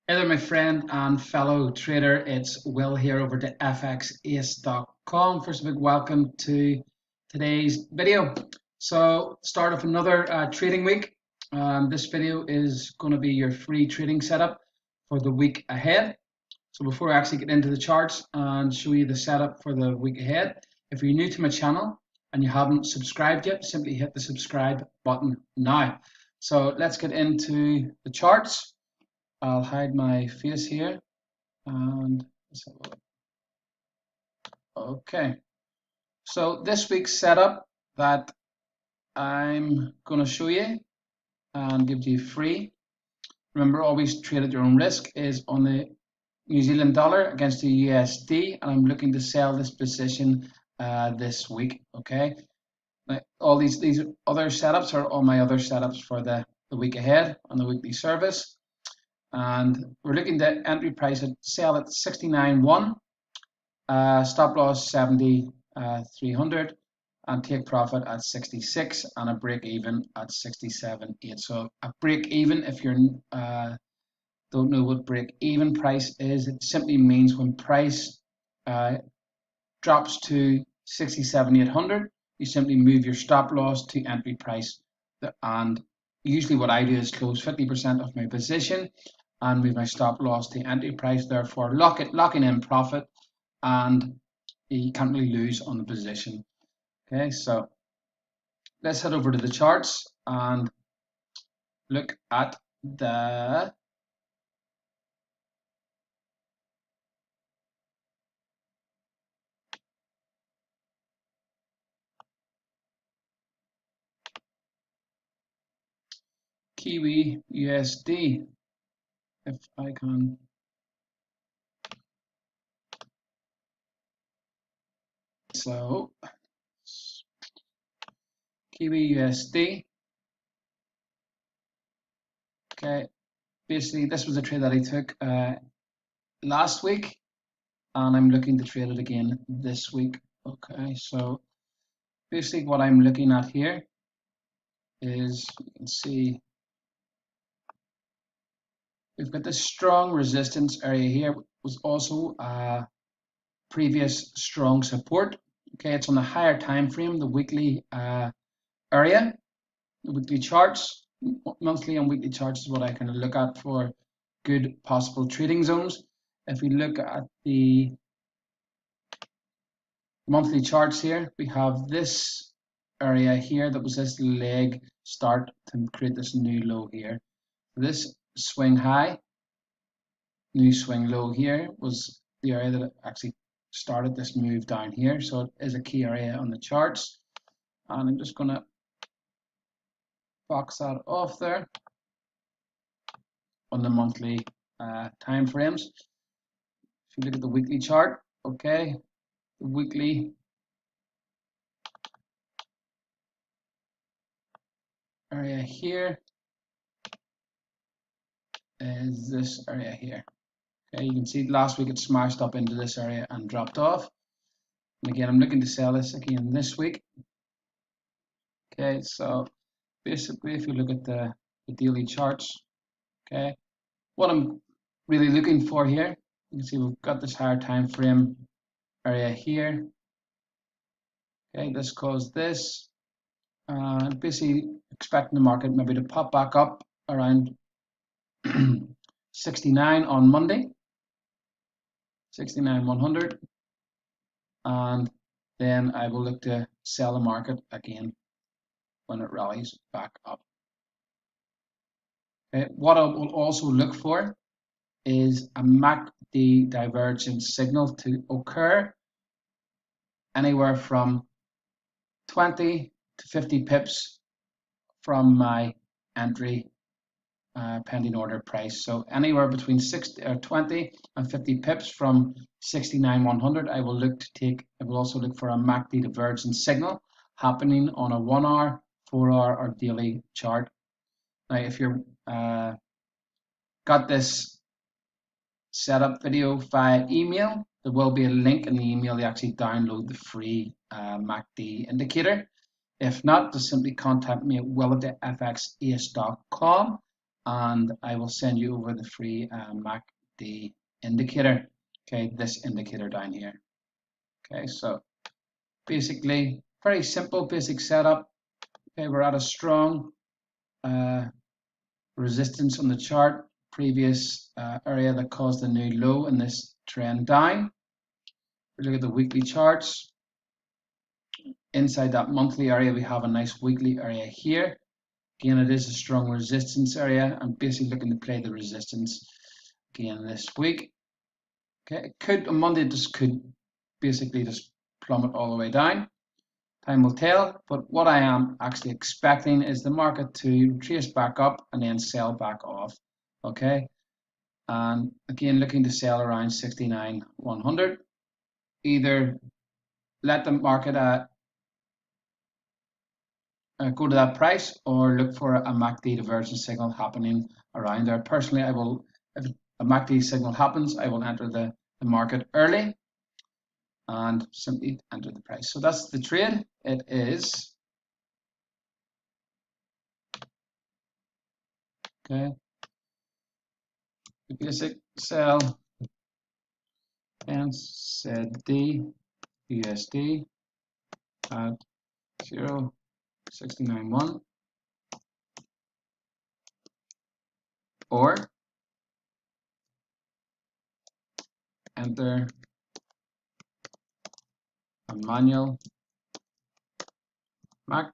Hey there, my friend and fellow trader. It's Will here over to FXAce.com. First, a big welcome to today's video. So, start of another trading week. This video is going to be your free trading setup for the week ahead. So, before I actually get into the charts and show you the setup for the week ahead, if you're new to my channel and you haven't subscribed yet, simply hit the subscribe button now. So, let's get into the charts. I'll hide my face here and let's have a look. Okay, so this week's setup that I'm going to show you and give to you free. Remember, always trade at your own risk. Is on the New Zealand dollar against the USD, and I'm looking to sell this position this week. Okay, now, all these other setups are all my other setups for the week ahead on the weekly service. And we're looking to entry price at sell at 69.1, stop loss 70,300, and take profit at 66, and a break even at 67.8. So a break even, if you don't know what break even price is, it simply means when price drops to 67,800, you simply move your stop loss to entry price. And usually what I do is close 50% of my position and move my stop loss to entry price, therefore locking in profit, and you can't really lose on the position. Okay, so let's head over to the charts and look at the Kiwi USD. If I can, so Kiwi USD. Okay, basically this was a trade that I took last week, and I'm looking to trade it again this week. Okay, so basically what I'm looking at here is, you can see we've got this strong resistance area here. Was also a previous strong support. Okay, it's on the higher time frame, the weekly area, the weekly charts. Monthly and weekly charts is what I kind of look at for good possible trading zones. If we look at the monthly charts here, we have this area here that was this leg start to create this new low here. This swing high, new swing low here was the area that actually started this move down here. So it is a key area on the charts. And I'm just going to box that off there on the monthly time frames. If you look at the weekly chart, okay, the weekly area here is this area here. Okay, you can see last week it smashed up into this area and dropped off. And again, I'm looking to sell this again this week. Okay, so basically, if you look at the daily charts, okay, what I'm really looking for here, you can see we've got this higher time frame area here. Okay, this caused this. Basically expecting the market maybe to pop back up around 69 on Monday, 69,100, and then I will look to sell the market again when it rallies back up. Okay, what I will also look for is a MACD divergence signal to occur anywhere from 20 to 50 pips from my entry pending order price. So anywhere between 20 and 50 pips from 69,100, I will look to take. I will also look for a MACD divergence signal happening on a 1 hour, 4 hour, or daily chart. Now, if you're got this setup video via email, there will be a link in the email to actually download the free MACD indicator. If not, just simply contact me at will@fxace.com and I will send you over the free MACD indicator. Okay, this indicator down here. Okay, so basically very simple basic setup. Okay, we're at a strong resistance on the chart, previous area that caused a new low in this trend down. We look at the weekly charts. Inside that monthly area, we have a nice weekly area here. Again, it is a strong resistance area. I'm basically looking to play the resistance again this week. Okay, it could on Monday just could basically just plummet all the way down. Time will tell, but what I am actually expecting is the market to trace back up and then sell back off. Okay, and again looking to sell around 69,100. Either let the market go to that price or look for a MACD divergence signal happening around there. Personally, I will, if a MACD signal happens, I will enter the market early and simply enter the price. So that's the trade. It is okay. The basic sell NZDUSD at 0.691 or enter a manual MACD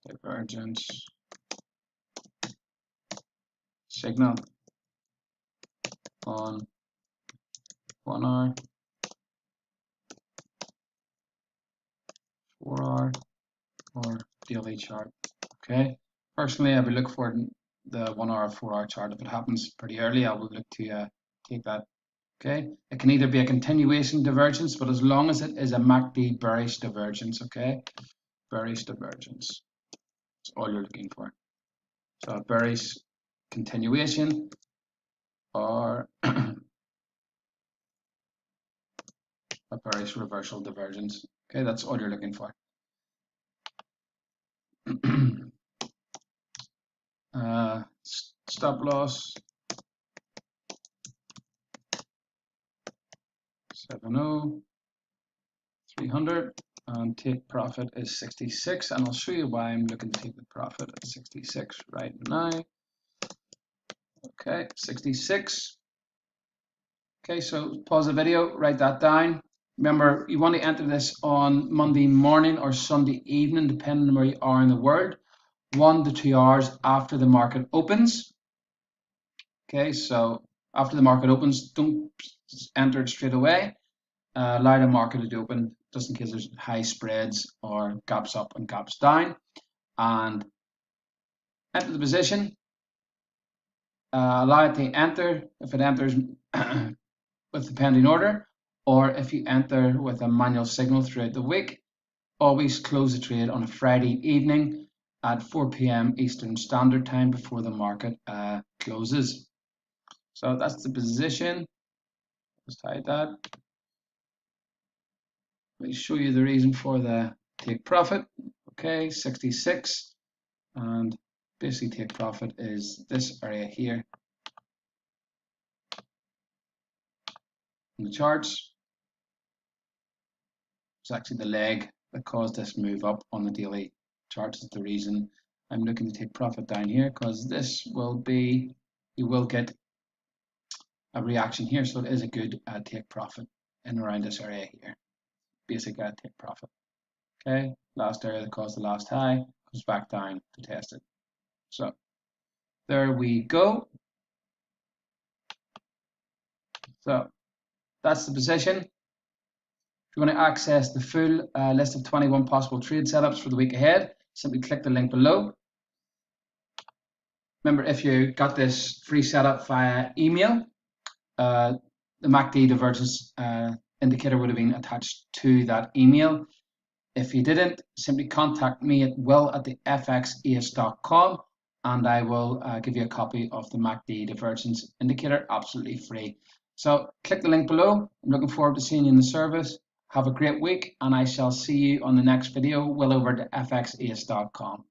divergence signal on 1 hour, 4 hour, or daily chart. Okay. Personally, I would look for the 1 hour, 4 hour chart. If it happens pretty early, I will look to take that. Okay. It can either be a continuation divergence, but as long as it is a MACD bearish divergence, okay, bearish divergence. That's all you're looking for. So a bearish continuation or a bearish reversal divergence. Okay, that's all you're looking for. Stop loss 70,300 and take profit is 66, and I'll show you why I'm looking to take the profit at 66 right now. Okay, 66. Okay, so pause the video, write that down. Remember, you want to enter this on Monday morning or Sunday evening, depending on where you are in the world, 1 to 2 hours after the market opens. Okay, so after the market opens, don't enter it straight away. Allow the market to open just in case there's high spreads or gaps up and gaps down, and enter the position. Allow it to enter if it enters with the pending order, or if you enter with a manual signal throughout the week. Always close the trade on a Friday evening at 4 p.m. Eastern Standard Time before the market closes. So that's the position. Just hide that. Let me show you the reason for the take profit. Okay, 66, and basically take profit is this area here in the charts. It's actually the leg that caused this move up on the daily charts. Is the reason I'm looking to take profit down here, because this will be, you will get a reaction here, so it is a good take profit in around this area here. Basic take profit. Okay, last area that caused the last high comes back down to test it. So there we go. So that's the position. If you want to access the full list of 21 possible trade setups for the week ahead, simply click the link below. Remember, if you got this free setup via email, the MACD divergence indicator would have been attached to that email. If you didn't, simply contact me at will@thefxace.com and I will give you a copy of the MACD divergence indicator absolutely free. So click the link below. I'm looking forward to seeing you in the service. Have a great week, and I shall see you on the next video well over to fxace.com.